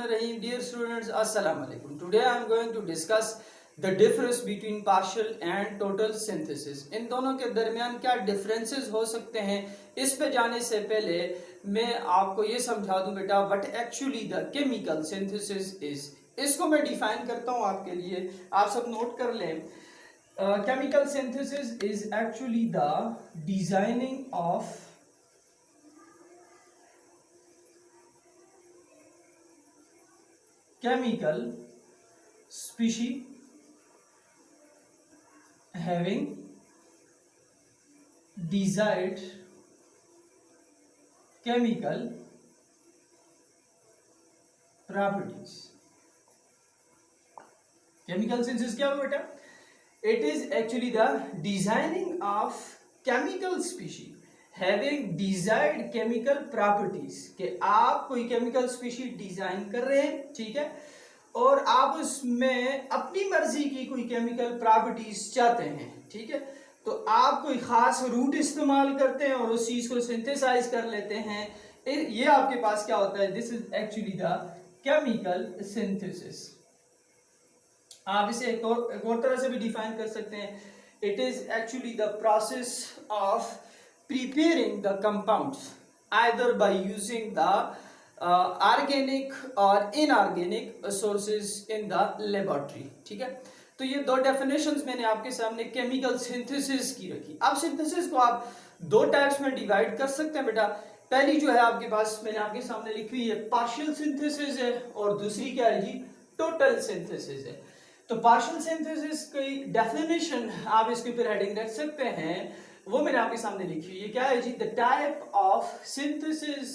Bismillahirrahmanirrahim. Dear students, Assalamu alaikum. Today I am going to discuss the difference between partial and total synthesis. इन दोनों के दरमियान क्या differences हो सकते हैं, इस पे जाने से पहले मैं आपको ये समझा दूं बेटा what actually the chemical synthesis is. इसको मैं डिफाइन करता हूँ आपके लिए, आप सब नोट कर लें. Chemical synthesis is actually the designing of chemical species having desired chemical properties. Chemical synthesis क्या हुआ बेटा? It is actually the designing of chemical species having desired chemical properties. कि आप कोई chemical species डिजाइन कर रहे हैं, ठीक है, और आप उसमें अपनी मर्जी की कोई chemical properties चाहते हैं, ठीक है, तो आप कोई खास रूट इस्तेमाल करते हैं और उस चीज को सिंथेसाइज कर लेते हैं. ये आपके पास क्या होता है? This is actually the chemical synthesis. आप इसे एक और तरह से भी डिफाइन कर सकते हैं. It is actually the process of preparing the compounds either by using the organic or inorganic sources in the laboratory. ठीक है, तो ये दो डेफिनेशंस मैंने आपके सामने केमिकल सिंथेसिस की रखी. अब सिंथेसिस को आप दो टाइप्स में डिवाइड कर सकते हैं बेटा. पहली जो है आपके पास मैंने आपके सामने लिखी हुई है पार्शियल सिंथेसिस है, और दूसरी क्या है जी? टोटल सिंथेसिस है. तो पार्शियल सिंथेसिस की डेफिनेशन आप इसके ऊपर हेडिंग रख सकते हैं, वो मैंने आपके सामने लिखी हुई है. क्या है जी? The type of synthesis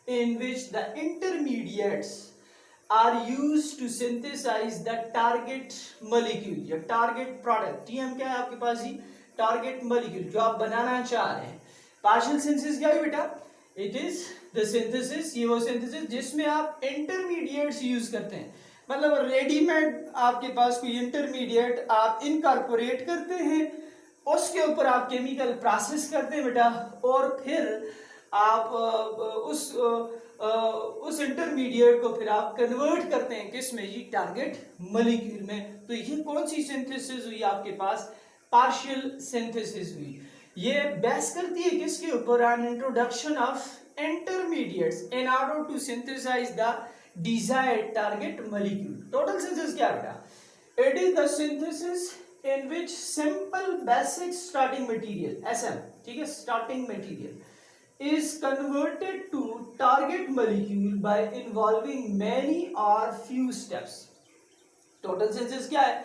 in which the intermediates are used to synthesize the target molecule या टारगेट प्रोडक्ट. टीएम क्या है आपके पास जी? टारगेट मॉलिक्यूल जो आप बनाना चाह रहे हैं. पार्शियल सिंथेसिस क्या है बेटा? इट इज द सिंथेसिस, ये वो सिंथेसिस जिसमें आप इंटरमीडिएट्स यूज करते हैं. मतलब रेडीमेड आपके पास कोई इंटरमीडिएट आप इनकॉर्पोरेट करते हैं, उसके ऊपर आप केमिकल प्रोसेस करते हैं बेटा, और फिर आप उस इंटरमीडिएट को फिर आप कन्वर्ट करते हैं किस में जी? टारगेट मॉलिक्यूल में. तो ये कौन सी सिंथेसिस हुई आपके पास? पार्शियल सिंथेसिस हुई. ये बेस करती है किसके ऊपर? An introduction of intermediates in order to synthesize the desired target molecule. Total synthesis क्या बेटा? It is the synthesis in which simple basic starting material SM, ठीक है, starting material is converted to target molecule by involving many or few steps. Total synthesis क्या है?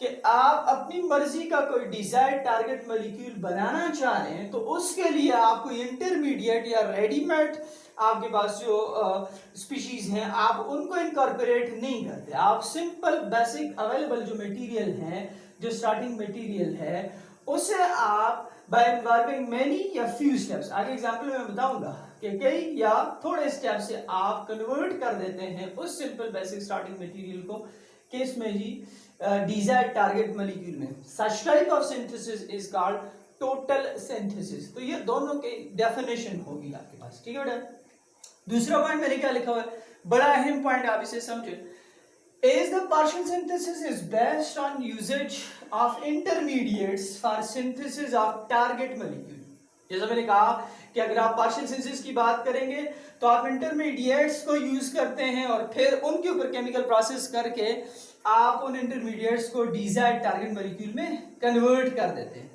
कि आप अपनी मर्जी का कोई डिजायर्ड टारगेट मॉलिक्यूल बनाना चाह रहे हैं, तो उसके लिए आप कोई इंटरमीडिएट या रेडीमेड आपके पास जो स्पीशीज हैं आप उनको इनकॉर्पोरेट नहीं करते. आप सिंपल बेसिक अवेलेबल जो मटेरियल हैं, जो स्टार्टिंग मटेरियल है, उसे आप बाय इन्वॉल्विंग मेनी या फ्यू स्टेप्स, आगे एग्जांपल में बताऊंगा कि कई या थोड़े स्टेप से आप कन्वर्ट कर देते हैं उस सिंपल बेसिक स्टार्टिंग मटेरियल को किस में जी? डिजायर्ड टारगेट मॉलिक्यूल में. Such type of synthesis is called total synthesis. तो ये दोनों की डेफिनेशन होगी आपके पास, ठीक है बेटा. दूसरा पॉइंट मैंने क्या लिखा हुआ है, बड़ा अहम पॉइंट, आप इसे समझे. Is the partial synthesis is based on usage of intermediates for synthesis of target molecule. जैसा मैंने कहा कि अगर आप पार्शियल सिंथेसिस की बात करेंगे तो आप इंटरमीडिएट्स को यूज करते हैं और फिर उनके ऊपर केमिकल प्रोसेस करके आप उन इंटरमीडिएट्स को डिजायर्ड टारगेट मॉलिक्यूल में कन्वर्ट कर देते हैं.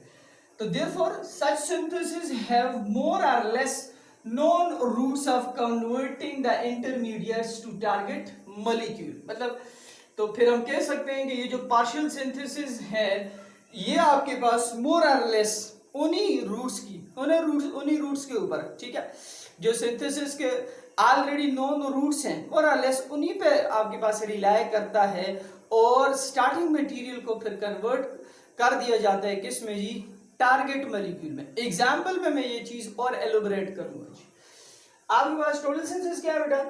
तो therefore such synthesis have more और less known routes of converting the intermediates to target molecule. मतलब तो फिर हम कह सकते हैं कि ये जो पार्शियल सिंथेसिस है ये आपके पास मोर और लेस उन्हीं रूट्स के ऊपर, ठीक है, जो सिंथेसिस के ऑलरेडी नोन रूट्स हैं, मोर और लेस उन्हीं पे आपके पास रिलाय करता है, और स्टार्टिंग मटेरियल को फिर कन्वर्ट कर दिया जाता है किस में जी? टारगेट मॉलिक्यूल में. एग्जांपल में मैं ये चीज और एलोबरेट करूंगा जी. आपके पास टोटल सिंथेसिस क्या है बेटा?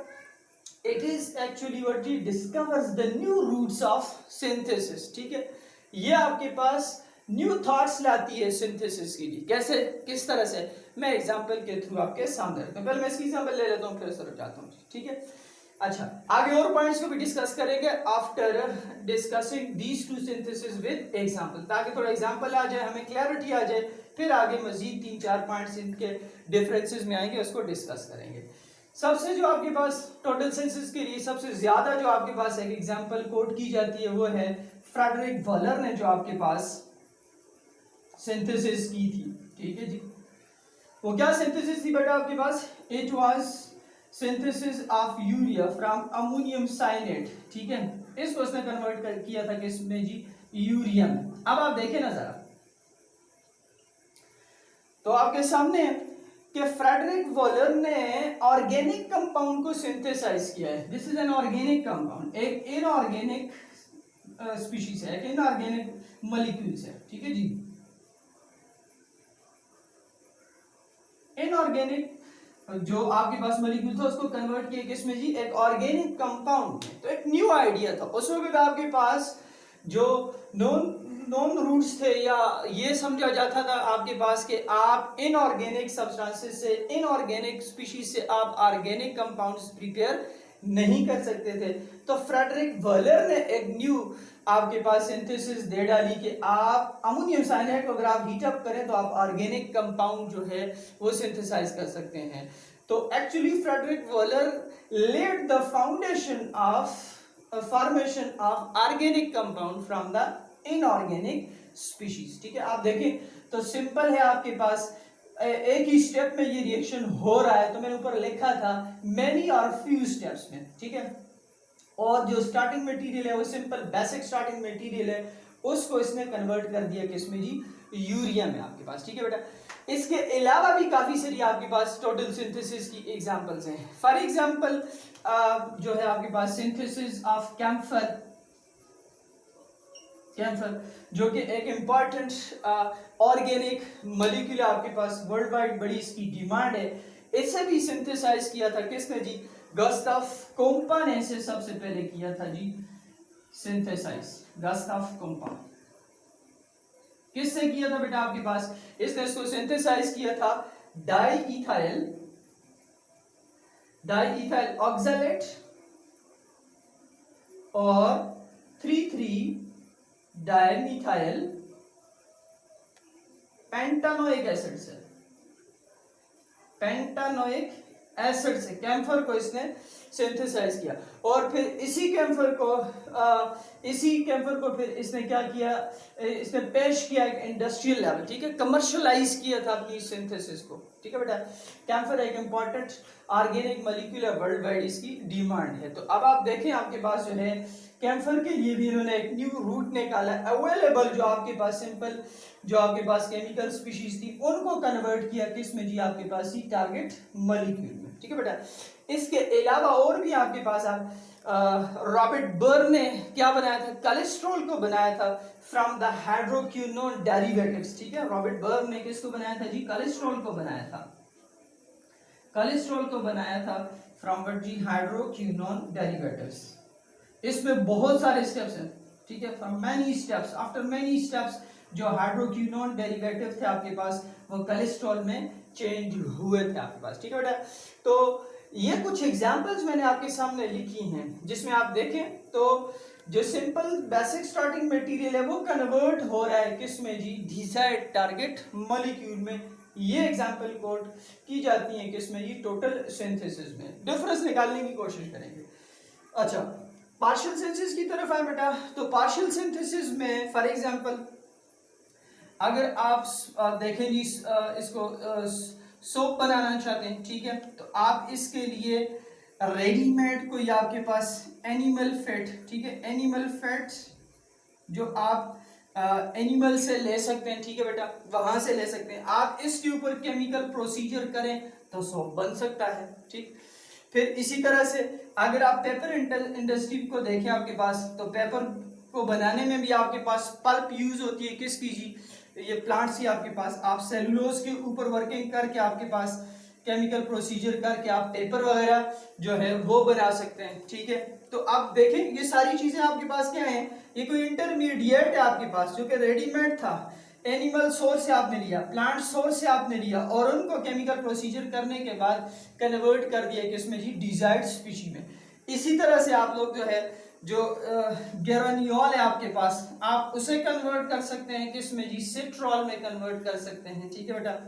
It is actually what he discovers the new routes of synthesis. ठीक है, ये आपके पास न्यू थॉट्स लाती है सिंथेसिस के लिए. कैसे, किस तरह से, मैं एग्जांपल के थ्रू आपके सामने रखता हूं. पहले मैं इसकी एग्जांपल ले लेता हूं, फिर समझाता हूं. ठीक है, अच्छा, आगे और पॉइंट्स को भी डिस्कस करेंगे after discussing these two synthesis with example, ताकि थोड़ा एग्जांपल आ जाए, हमें क्लैरिटी आ जाए, फिर आगे मजीद 3-4 पॉइंट्स इनके डिफरेंसेस में आएंगे, उसको डिस्कस करेंगे। सबसे जो आपके पास टोटल सेंसस के लिए सबसे ज्यादा जो आपके पास एक एग्जांपल कोट की जाती है वो है फ्रेडरिक वॉलर ने जो आपके पास सिंथेसिस की थी, ठीक है जी। वो क्या सिंथेसिस थी बेटा आपके पास? It was synthesis of urea from ammonium cyanate, ठीक है। इसको उसने कन्वर्ट किया था किसमें जी? यूरियम। अब आप देखें ना जरा, तो आपके सामने कि फ्रेडरिक वॉलर ने ऑर्गेनिक कंपाउंड को सिंथेसाइज किया है। This is an organic compound, एक इनऑर्गेनिक स्पीशीज है, एक इनऑर्गेनिक मॉलिक्यूल्स है, ठीक है जी। इनऑर्गेनिक जो आपके पास मॉलिक्यूल था उसको कन्वर्ट किया किसमें जी? एक ऑर्गेनिक कंपाउंड में। तो एक न्यू आइडिया था उस वक्त आपके पास, जो नॉन रूट्स थे, या ये समझा जाता था आपके पास कि आप इनऑर्गेनिक सब्सटेंसेस से, इनऑर्गेनिक स्पीशीज से आप ऑर्गेनिक कंपाउंड्स प्रिपेयर नहीं कर सकते थे। तो फ्रेडरिक वॉलर ने एक न्यू आपके पास सिंथेसिस दे डाली कि आप अमोनियम साइनाइड को अगर आप हीट अप करें तो आप ऑर्गेनिक कंपाउंड जो है वो सिंथेसाइज कर सकते हैं। तो actually Frederick Wohler led the foundation of formation of organic compound from the inorganic species, ठीक है। आप देखें तो सिंपल है आपके पास, एक ही स्टेप में ये रिएक्शन हो रहा है। तो मैंने ऊपर लिखा था मेनी और फ्यू स्टेप्स में, ठीक है। और जो स्टार्टिंग मटेरियल है वो सिंपल बेसिक स्टार्टिंग मटेरियल है, उसको इसने कन्वर्ट कर दिया किसमें जी? यूरिया में आपके पास, ठीक है बेटा। इसके अलावा भी काफी सारी आपके पास टोटल सिंथेसिस की एग्जांपल्स हैं। फॉर एग्जांपल जो है आपके पास सिंथेसिस ऑफ कैम्फर, जो कि एक इंपॉर्टेंट ऑर्गेनिक मॉलिक्यूल आपके पास, वर्ल्ड वाइड बड़ी इसकी डिमांड है। इसे भी सिंथेसाइज किया था किसने जी? गुस्ताव कोम्पा ने इसे सबसे पहले किया था जी सिंथेसाइज। गुस्ताव कोम्पा किससे किया था बेटा आपके पास? इसने इसको सिंथेसाइज किया था डाई इथाइल ऑक्सैलेट और 3,3 डायमिथाइल पेंटानोइक एसिड से, पेंटानोइक एसिड से कैम्फर को इसने सिंथेसाइज किया। और फिर इसी कैम्फर को फिर इसने क्या किया? इसने पेश किया एक इंडस्ट्रियल लेवल, ठीक है, कमर्शियलाइज किया था अपनी सिंथेसिस को, ठीक है बेटा। कैम्फर एक इंपॉर्टेंट ऑर्गेनिक मॉलिक्यूल है, वर्ल्ड वाइड इसकी डिमांड है। तो अब आप देखें आपके पास जो है कैम्फर के लिए भी इन्होंने एक न्यू रूट निकाला, अवेलेबल जो आपके पास सिंपल जो आपके पास केमिकल स्पीशीज थी उनको कन्वर्ट किया किसमें जी? आपके पास ही टारगेट मॉलिक्यूल में, ठीक है बेटा। इसके अलावा और भी आपके पास रॉबर्ट बर्न ने क्या बनाया था? कोलेस्ट्रॉल को बनाया था फ्रॉम द हाइड्रोक्विनोन डेरिवेटिव्स, ठीक है। रॉबर्ट बर्न ने किसको बनाया था जी? कोलेस्ट्रॉल को बनाया था। कोलेस्ट्रॉल को बनाया था फ्रॉम व्हाट जी? Hydroquinone derivatives. इसमें बहुत सारे स्टेप्स हैं, ठीक है, from many steps, after many steps जो हाइड्रोक्विनोन डेरिवेटिव थे आपके पास वो कोलेस्ट्रॉल में चेंज हुए थे आपके पास, ठीक है बेटा। तो ये कुछ एग्जांपल्स मैंने आपके सामने लिखी हैं, जिसमें आप देखें तो जो सिंपल बेसिक स्टार्टिंग मटेरियल है वो कन्वर्ट हो रहा है किसमें जी? डिजायर्ड टारगेट मॉलिक्यूल में। ये एग्जांपल कोट की जाती हैं किसमें जी? टोटल सिंथेसिस में। डिफरेंस निकालने की कोशिश करेंगे। अच्छा, पार्शियल सिंथेसिस की तरफ आए बेटा। तो पार्शियल सिंथेसिस में फॉर एग्जांपल अगर आप देखें जी इसको सोप बनाना चाहते हैं, ठीक है, तो आप इसके लिए रेडीमेड कोई आपके पास एनिमल फैट, ठीक है, एनिमल फैट्स जो आप एनिमल से ले सकते हैं, ठीक है बेटा, वहां से ले सकते हैं। आप इसके ऊपर केमिकल प्रोसीजर करें तो सोप बन सकता है, ठीक। फिर इसी तरह से अगर आप पेपर इंडस्ट्री को देखें आपके पास, तो पेपर को बनाने में भी आपके पास पल्प यूज होती है किसकी जी? ये प्लांट्स ही आपके पास, आप सेलुलोज के ऊपर वर्किंग करके आपके पास केमिकल प्रोसीजर करके आप पेपर वगैरह जो है वो बना सकते हैं, ठीक है। तो आप देखें ये सारी चीजें आपके पास क्या हैं? ये कोई इंटरमीडिएट है आपके पास जो कि रेडीमेड था, एनिमल सोर्स से आपने लिया, प्लांट सोर्स से आपने लिया और उनको केमिकल प्रोसीजर करने के बाद कन्वर्ट कर दिया किसमें जी? डिजायर्ड स्पीशी में। इसी तरह से आप लोग जो है जो गेरानियोल है आपके पास, आप उसे कन्वर्ट कर सकते हैं किसमें जी, सिट्रॉल में कन्वर्ट कर सकते हैं। ठीक है बेटा,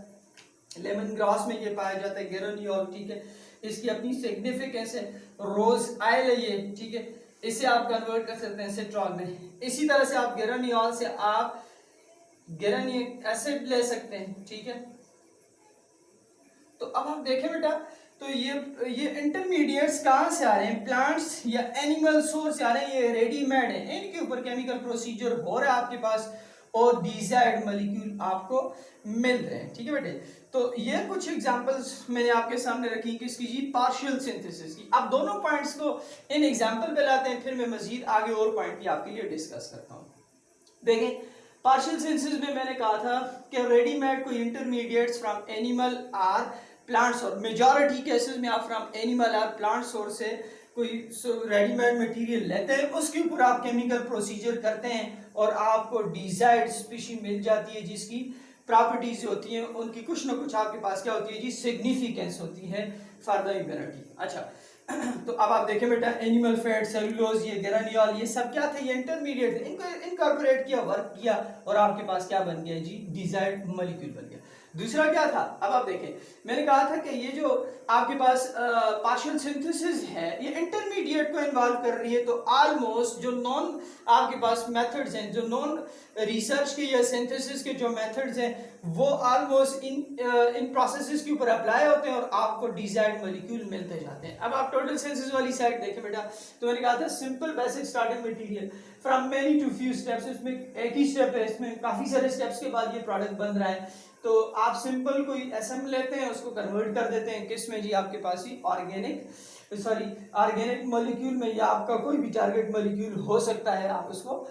लेमन ग्रास में ये पाया जाता है गेरानियोल। ठीक है, इसकी अपनी सिग्निफिकेंस है, रोज आयल है ये। ठीक है, इसे आप कन्वर्ट कर सकते हैं सिट्रॉल में। इसी तरह से आप गेरानियोल से आप गेरानिक एसिड ले सकते हैं। ठीक है, तो अब आप देखें बेटा, तो ये इंटरमीडिएट्स कहाँ से आ रहे हैं, प्लांट्स या एनिमल सोर्स से आ रहे हैं, ये रेडीमेड है, इनके ऊपर केमिकल प्रोसीजर हो रहा है आपके पास और डिजायर्ड मॉलिक्यूल आपको मिल रहे हैं। ठीक है बेटे, तो ये कुछ एग्जांपल्स मैंने आपके सामने रखी किसकी जी, पार्शियल सिंथेसिस की। आप दोनों पॉइंट्स को इन एग्जांपल पे लाते हैं, फिर मैं मजीद आगे और पॉइंट भी आपके लिए डिस्कस करता हूँ। देखें, पार्शियल सिंथेसिस में मैंने कहा था कि रेडीमेड कोई intermediates from animal or plant source, majority cases में आप from animal or plant source से कोई रेडीमेड मटेरियल लेते हैं, उसके ऊपर आप केमिकल प्रोसीजर करते हैं और आपको डिजायर्ड स्पीशीज मिल जाती है जिसकी प्रॉपर्टीज होती हैं उनकी कुछ ना कुछ आपके पास क्या होती है जी, सिग्निफिकेंस होती है फॉर द ह्यूमैनिटी। अच्छा, तो अब आप देखें बेटा, एनिमल फैट, सेलुलोज, ये गेरानियोल, ये सब क्या थे, ये इंटरमीडिएट थे, इनको इनकॉर्पोरेट किया, वर्क किया और आपके पास क्या बन गया जी, डिजायर्ड मॉलिक्यूल बन गया। दूसरा क्या था, अब आप देखें, मैंने कहा था कि ये जो आपके पास पार्शियल सिंथेसिस है ये इंटरमीडिएट को इन्वॉल्व कर रही है, तो ऑलमोस्ट जो नॉन आपके पास मेथड्स हैं, जो नॉन रिसर्च के या सिंथेसिस के जो मेथड्स हैं वो ऑलमोस्ट इन प्रोसेसेस के ऊपर अप्लाई होते हैं और आपको डिजायर्ड मॉलिक्यूल मिलते जाते हैं। अब आप टोटल सिंथेसिस वाली साइड देखें बेटा, तो मैंने कहा था simple basic starting material from many to few steps, इसमें एक ही स्टेप है, इसमें काफी सारे स्टेप्स के बाद ये प्रोडक्ट बन रहा है। तो आप सिंपल कोई एसएम लेते हैं, उसको कन्वर्ट कर देते हैं किस में जी, आपके पास ही ऑर्गेनिक मॉलिक्यूल में, या आपका कोई भी टारगेट मॉलिक्यूल हो सकता है, आप उसको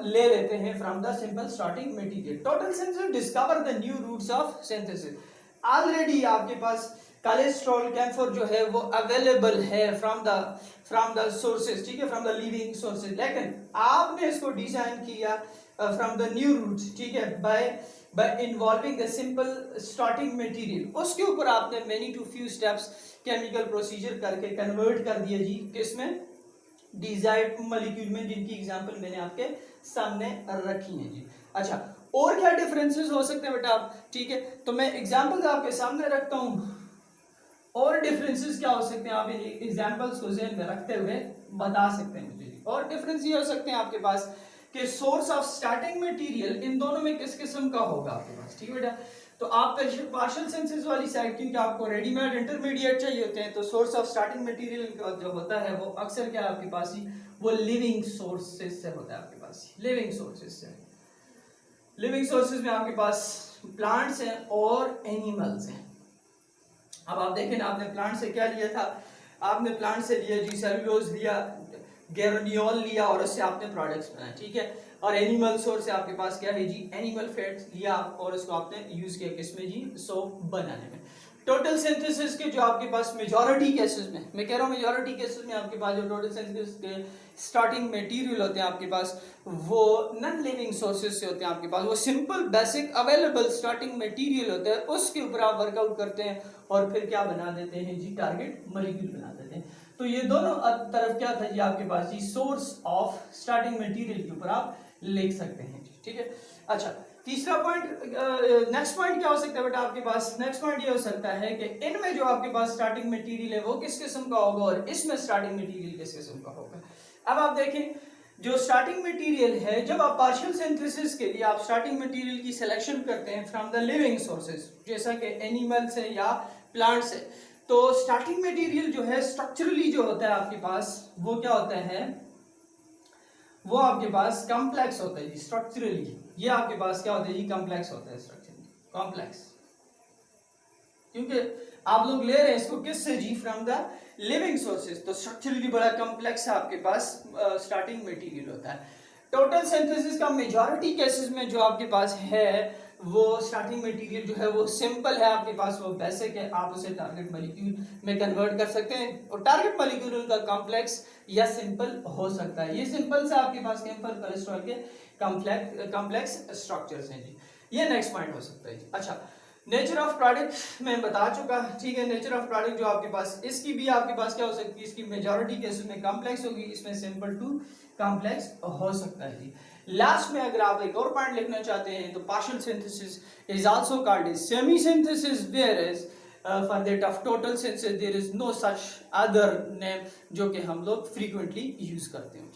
ले लेते हैं from the simple starting material. Total synthesis discover the new routes of synthesis. Already आपके पास कोलेस्ट्रॉल कैम्फर जो है वो अवेलेबल है फ्रॉम द सोर्सेज, ठीक है, फ्रॉम द लिविंग सोर्सेज, लेकिन आपने इसको डिजाइन किया फ्रॉम द न्यू रूट्स, ठीक है, by involving the simple starting material. उसके ऊपर आपने many to few steps chemical procedure करके कन्वर्ट कर दिया जी किसमें, डिजायर्ड मॉलिक्यूल में, जिनकी एग्जांपल मैंने आपके सामने रखी है जी। अच्छा, और क्या डिफरेंसेस हो सकते हैं बेटा आप, ठीक है, तो मैं एग्जांपल्स आपके सामने रखता हूं, और डिफरेंसेस क्या हो सकते हैं आप इन एग्जांपल्स को ज़हन में रखते हुए बता सकते हैं मुझे। और डिफरेंस ये हो सकते हैं आपके पास कि source of starting material in दोनों में किस किस्म का होगा आपके पास, ठीक है बेटा। तो आप पार्शियल सिंथेसिस वाली साइड, क्योंकि आपको रेडीमेड इंटरमीडिएट चाहिए होते हैं, तो सोर्स ऑफ स्टार्टिंग मटेरियल का जो होता है वो अक्सर क्या आपके पास ही, वो लिविंग सोर्सेज से होता है आपके पास, लिविंग सोर्सेज से। लिविंग सोर्सेज में आपके पास प्लांट्स हैं और एनिमल्स हैं। अब आप देखें ना, आपने प्लांट से क्या लिया था, आपने प्लांट से लिया जी, सेलुलोज लिया, गेरानियोल लिया और उससे आपने प्रोडक्ट्स बनाए, ठीक है। और एनिमल सोर्स से आपके पास क्या है जी, एनिमल फैट्स लिया और उसको आपने यूज किया किसमें जी, सोप बनाने में। टोटल सिंथेसिस के जो आपके पास मेजॉरिटी केसेस में, मैं कह रहा हूँ मेजॉरिटी केसेस में आपके पास जो टोटल सिंथेसिस के स्टार्टिंग मटेरियल होते हैं आपके पास, वो नॉन लिविंग सोर्सेज से होते हैं आपके पास, वो simple basic available starting material होता है, उसके ऊपर आप वर्कआउट करते हैं और फिर क्या बना देते हैं जी, टारगेट मॉलिक्यूल बना देते हैं। तो ये दोनों तरफ क्या था जी आपके पास जी, सोर्स ऑफ स्टार्टिंग मटेरियल के ऊपर आप लिख सकते हैं, ठीक है। अच्छा, तीसरा पॉइंट, नेक्स्ट पॉइंट क्या हो सकता है बेटा आपके पास, नेक्स्ट पॉइंट ये हो सकता है कि इनमें जो आपके पास स्टार्टिंग मटेरियल है वो किस किस्म का होगा और इसमें स्टार्टिंग मटेरियल किस किस्म का होगा। अब आप देखें, जो स्टार्टिंग मटेरियल है, जब आप पार्शियल सिंथेसिस के लिए आप स्टार्टिंग मटेरियल की सिलेक्शन करते हैं फ्रॉम द लिविंग सोर्सेज, जैसा कि एनिमल से या प्लांट से, तो स्टार्टिंग मटेरियल जो है स्ट्रक्चरली जो होता है आपके पास, वो क्या होता है, वो आपके पास कॉम्प्लेक्स होता है जी, स्ट्रक्चरली ये आपके पास क्या होता है जी, कॉम्प्लेक्स होता है, स्ट्रक्चरली कॉम्प्लेक्स, क्योंकि आप लोग ले रहे हैं इसको किससे जी, फ्रॉम द लिविंग सोर्सेज, तो स्ट्रक्चरली बड़ा कॉम्प्लेक्स आपके पास स्टार्टिंग मटेरियल होता है। टोटल सिंथेसिस का मेजॉरिटी केसेस में जो आपके पास है वो स्टार्टिंग मटेरियल जो है वो सिंपल है आपके पास, वो बेसिक है, आप उसे टारगेट मॉलिक्यूल में कन्वर्ट कर सकते हैं और टारगेट मॉलिक्यूल उनका कॉम्प्लेक्स या सिंपल हो सकता है। ये सिंपल से आपके पास कैम्फर कोलेस्ट्रॉल के कॉम्प्लेक्स स्ट्रक्चर्स हैं जी। ये नेक्स्ट पॉइंट हो सकता है जी। अच्छा, नेचर ऑफ प्रोडक्ट मैं बता चुका, ठीक है। नेचर ऑफ प्रोडक्ट जो आपके पास, इसकी भी आपके पास क्या हो सकती है, इसकी मेजॉरिटी केसेस में कॉम्प्लेक्स होगी, इसमें सिंपल टू कॉम्प्लेक्स हो सकता है जी। लास्ट में अगर आप एक और पॉइंट लिखना चाहते हैं तो partial synthesis is also called as semi synthesis, where as for that of total synthesis there is no such other name जो कि हम लोग फ्रीक्वेंटली यूज करते हैं।